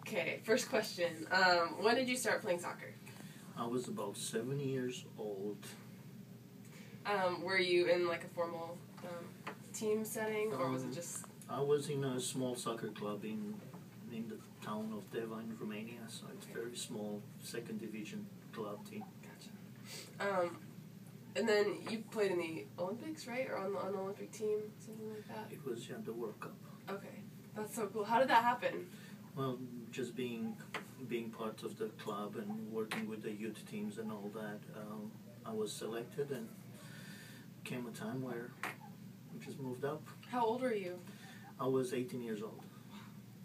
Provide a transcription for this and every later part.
Okay, first question. When did you start playing soccer? I was about 7 years old. Were you in like a formal team setting, or was it just... I was in a small soccer club in the town of Deva in Romania, so it's a very small second division club team. Gotcha. And then you played in the Olympics, right? Or on the Olympic team, something like that? It was, the World Cup. Okay, that's so cool. How did that happen? Well, just being part of the club and working with the youth teams and all that, I was selected, and came a time where we just moved up. How old were you? I was 18 years old.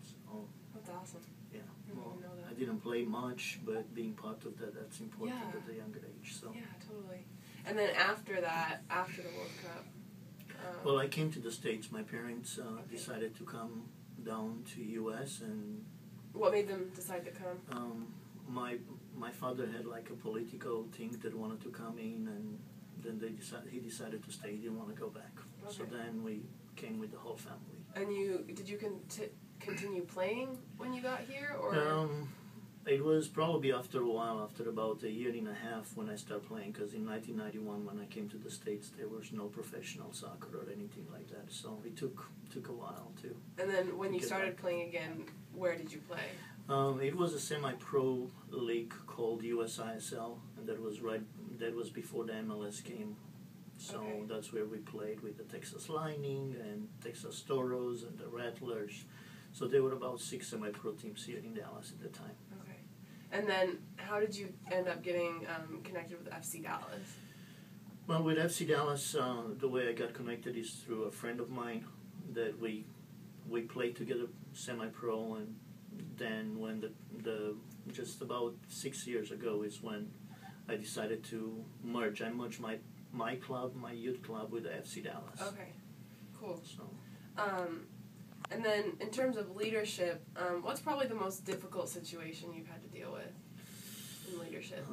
So, that's awesome. Yeah. Well, know that. I didn't play much, but being part of that's important at a younger age. So. Yeah, totally. And then after that, after the World Cup? Well, I came to the States. My parents decided to come down to U.S. and... What made them decide to come? My father had like a political thing that wanted to come in, and then he decided to stay. He didn't want to go back. Okay. So then we came with the whole family. And did you continue playing when you got here, or? It was probably after a while, after about a year and a half, when I started playing, because in 1991 when I came to the States there was no professional soccer or anything like that, so it took a while too. And then when you started playing again, where did you play? It was a semi-pro league called USISL, and that was before the MLS came. So that's where we played with the Texas Lightning and Texas Toros and the Rattlers. So there were about 6 semi-pro teams here in Dallas at the time. Okay. And then how did you end up getting connected with FC Dallas? Well, with FC Dallas, the way I got connected is through a friend of mine that we played together semi-pro, and then when just about 6 years ago is when I decided to merge. I merged my club, my youth club, with the FC Dallas. Okay, cool. So. And then in terms of leadership, what's probably the most difficult situation you've had to deal with in leadership?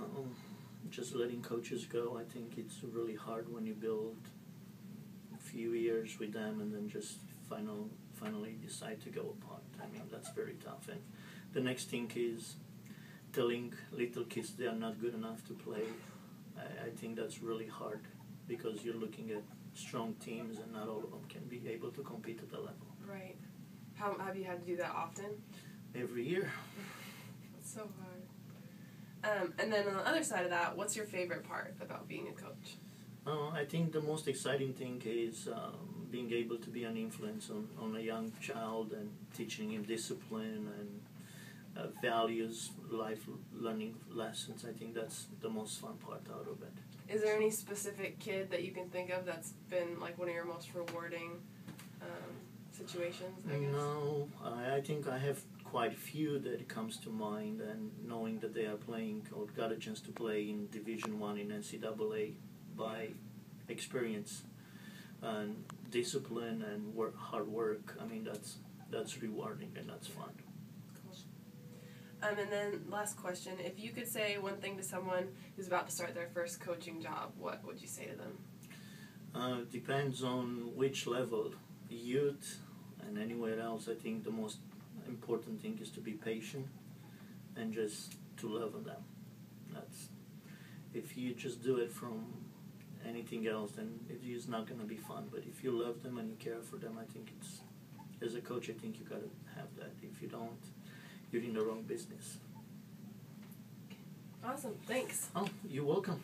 Just letting coaches go. I think it's really hard when you build a few years with them and then just finally decide to go apart. I mean, that's very tough. And the next thing is telling little kids they are not good enough to play. I think that's really hard, because you're looking at strong teams and not all of them can be able to compete at the level. Right. How have you had to do that often? Every year. That's so hard. And then on the other side of that, what's your favorite part about being a coach? I think the most exciting thing is being able to be an influence on a young child and teaching him discipline and values, life learning lessons. I think that's the most fun part out of it. Is there any specific kid that you can think of that's been like one of your most rewarding situations, I guess? No, I think I have quite a few that comes to mind, and knowing that they are playing or got a chance to play in Division I in NCAA by experience and discipline and hard work. I mean, that's rewarding and that's fun. And then last question, if you could say one thing to someone who's about to start their first coaching job, what would you say to them? Depends on which level. Youth and anywhere else, I think the most important thing is to be patient and just to love them. If you just do it from anything else, then it is not going to be fun. But if you love them and you care for them, I think as a coach, I think you got to have that. If you don't, you're in the wrong business. Awesome. Thanks. Oh, you're welcome.